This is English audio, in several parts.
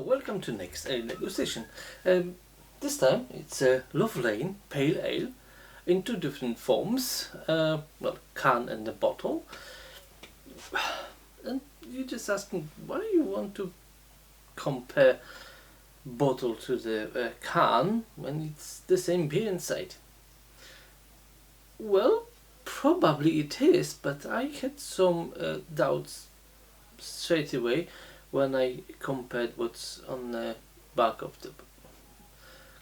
welcome to next ale degustation. This time it's a Love Lane Pale Ale in two different forms, can and a bottle. And you're just asking why you want to compare bottle to the can when it's the same beer inside. Well, probably it is, but I had some doubts straight away when I compared what's on the back of the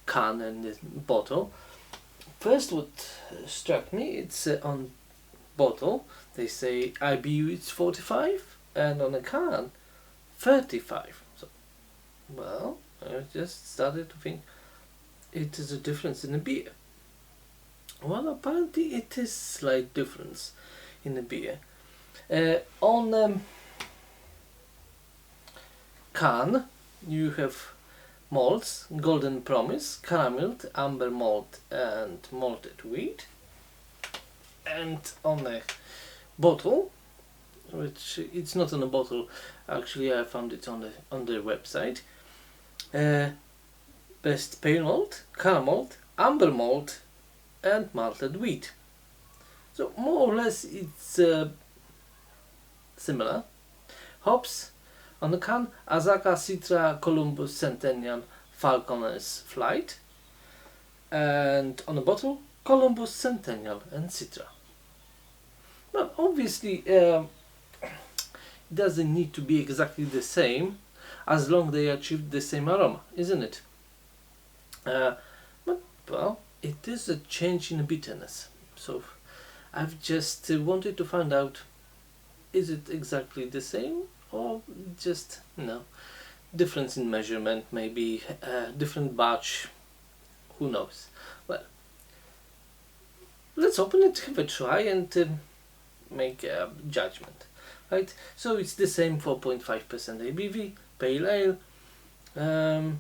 can and the bottle. First, what struck me, it's on bottle they say IBU is 45 and on a can 35. So, well, I just started to think it is a difference in the beer. Well, apparently it is slight difference in the beer. On can you have malts, golden promise, caramalt, amber malt and malted wheat. And on the bottle, which it's not on a bottle, actually I found it on their website, best pale malt, caramalt, amber malt and malted wheat. So more or less it's similar. Hops on the can, Azacca, Citra, Columbus, Centennial, Falconer's Flight. And on the bottle, Columbus, Centennial and Citra. Well, obviously it doesn't need to be exactly the same as long as they achieve the same aroma, isn't it? But well, it is a change in bitterness. So I've just wanted to find out, is it exactly the same or just difference in measurement, maybe different batch, who knows. Well, let's open it, have a try and make a judgment. Right, so it's the same 4.5% ABV, pale ale. And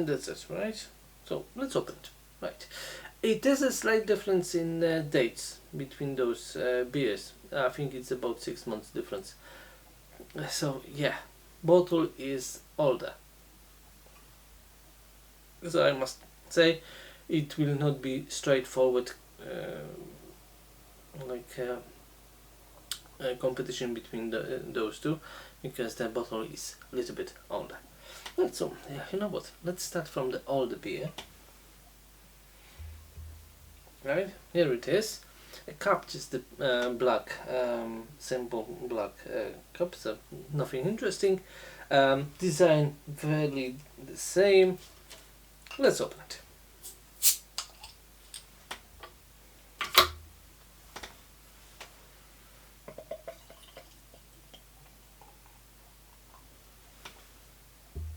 that's it, right? So let's open it. Right, it is a slight difference in dates between those beers. I think it's about 6 months difference. So yeah, bottle is older. So I must say it will not be straightforward a competition between those two, because the bottle is a little bit older. Right, so yeah, you know what? Let's start from the older beer. Right, here it is. A cup, just the black, simple black cup, so nothing interesting. Design fairly the same. Let's open it.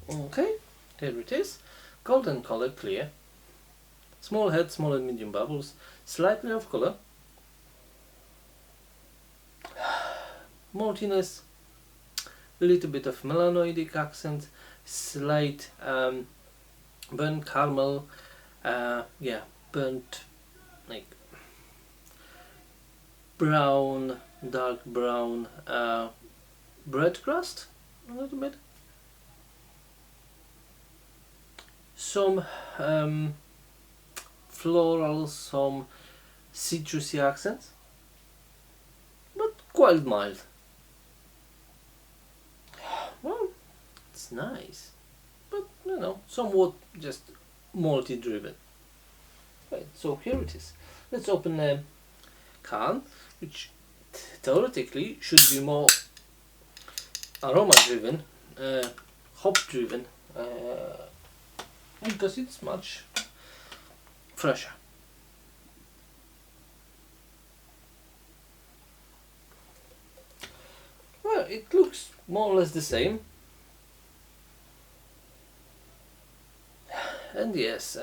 Okay, here it is. Golden color, clear. Small head, small and medium bubbles, slightly off color. Maltiness, a little bit of melanoidic accent, slight burnt caramel, burnt like brown, dark brown bread crust, a little bit. Some floral, some citrusy accents, but quite mild. Well, it's nice, but somewhat just malty driven. Right, so here it is. Let's open a can, which theoretically should be more aroma driven, hop driven, because it's much fresher. Well, it looks more or less the same. And yes,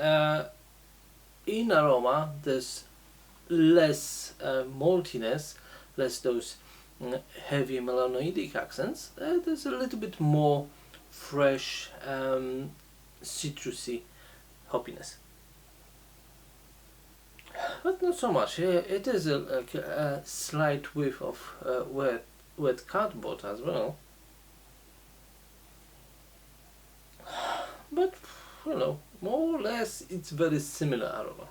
in aroma there's less maltiness, less those heavy melanoidic accents. There's a little bit more fresh citrusy hoppiness, but not so much. It is a slight whiff of wet wet cardboard as well. But you know, more or less it's very similar aroma.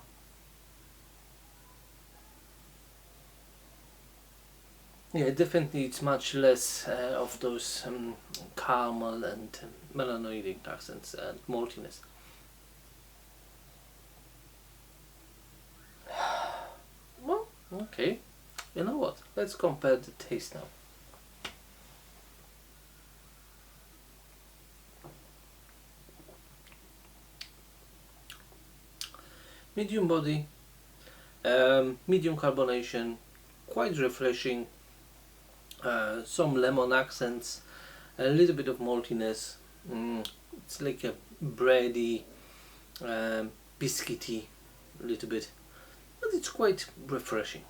Yeah, definitely it's much less of those caramel and melanoidic accents and maltiness. Well, okay. You know what? Let's compare the taste now. Medium body, medium carbonation, quite refreshing, some lemon accents, a little bit of maltiness. It's like a bready, biscuity, a little bit, but it's quite refreshing.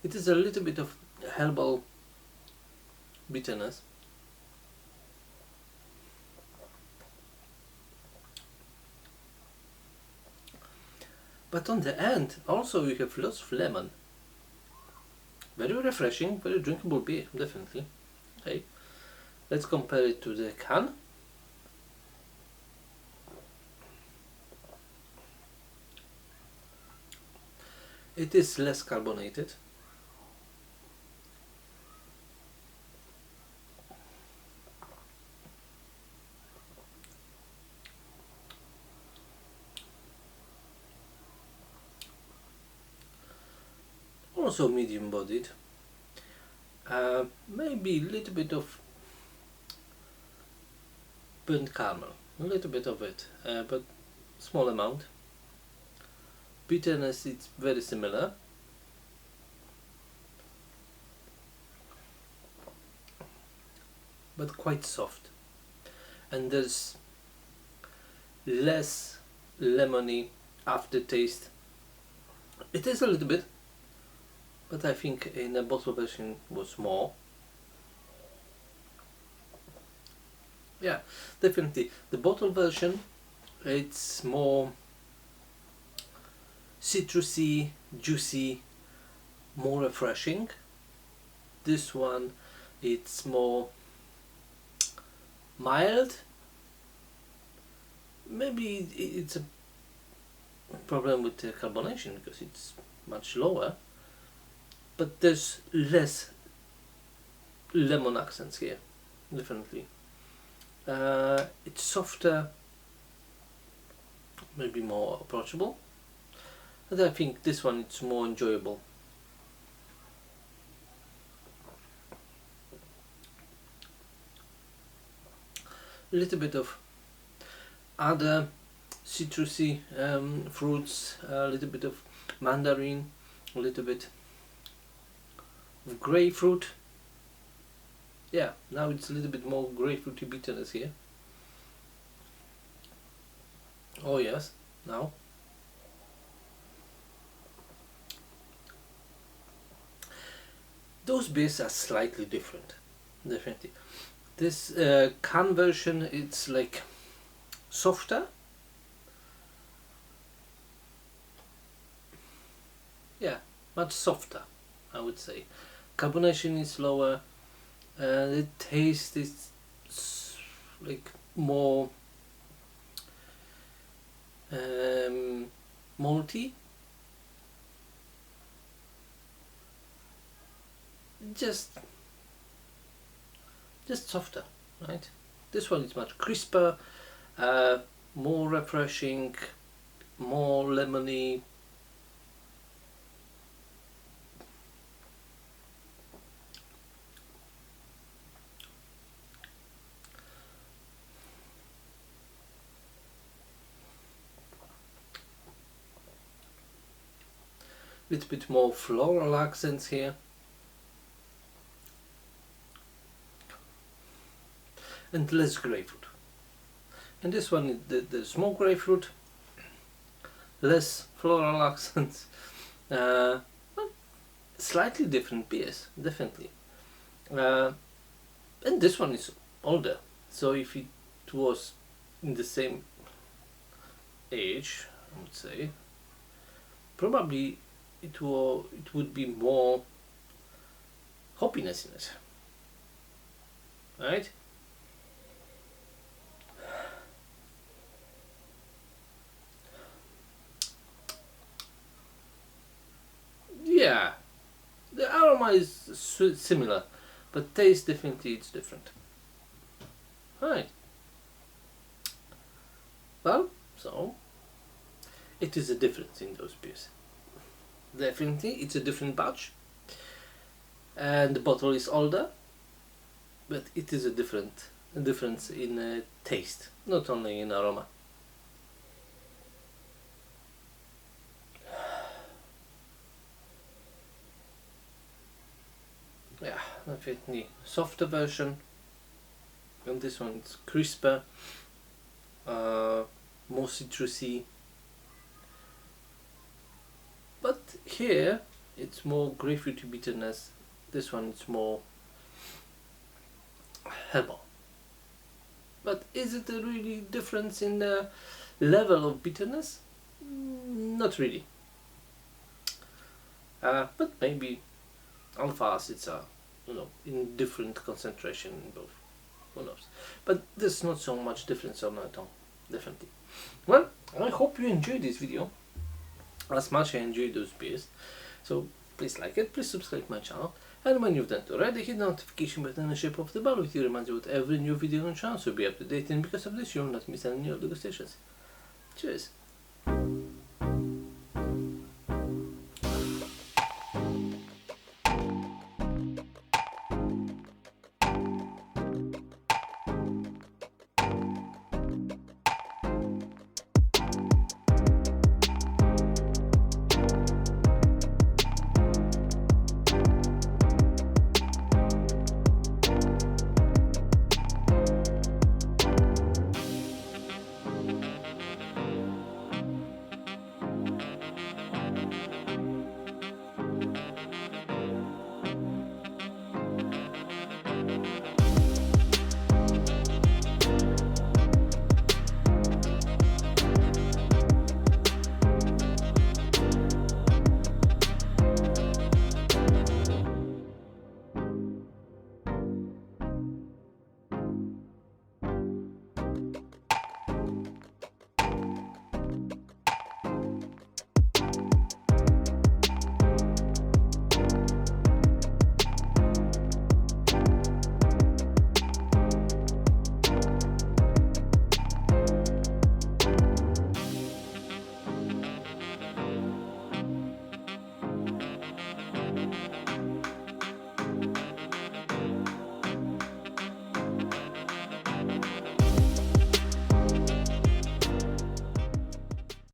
It is a little bit of herbal bitterness. But on the end, also you have lots of lemon. Very refreshing, very drinkable beer, definitely. Okay, let's compare it to the can. It is less carbonated. Also medium bodied. Maybe a little bit of burnt caramel, a little bit of it, but small amount. Bitterness, it's very similar. But quite soft. And there's less lemony aftertaste. It is a little bit, but I think in the bottle version was more. Yeah, definitely. The bottle version, it's more citrusy, juicy, more refreshing. This one, it's more mild. Maybe it's a problem with the carbonation because it's much lower. But there's less lemon accents here, definitely. It's softer, maybe more approachable, and I think this one it's more enjoyable. A little bit of other citrusy fruits, a little bit of mandarin, a little bit of grapefruit. Yeah, now it's a little bit more grapefruity bitterness here. Oh yes, now. Those beers are slightly different, definitely. This can version, it's like softer. Yeah, much softer, I would say. Carbonation is lower. The taste is like more malty. Just softer, right? This one is much crisper, more refreshing, more lemony. Little bit more floral accents here. And less grapefruit. And this one, there's more grapefruit, less floral accents, but slightly different beers, definitely. And this one is older, so if it was in the same age, I would say, probably it would be more hoppiness in it, right? Yeah, the aroma is similar, but taste definitely it's different. Right. Well, so it is a difference in those beers. Definitely, it's a different batch, and the bottle is older, but it is a difference in taste, not only in aroma. Yeah, definitely softer version, and this one is crisper, more citrusy. But here it's more grapefruity bitterness. This one it's more herbal. But is it a really difference in the level of bitterness? Not really. But maybe alpha acids are, in different concentration in both. Who knows? But there's not so much difference on that tongue, definitely. Well, I hope you enjoyed this video as much as I enjoyed those beers. So please like it, please subscribe my channel, and when you've done it already, hit the notification button in the shape of the bell, which reminds you with every new video on channel, so be up to date, and because of this you will not miss any new degustations. Cheers!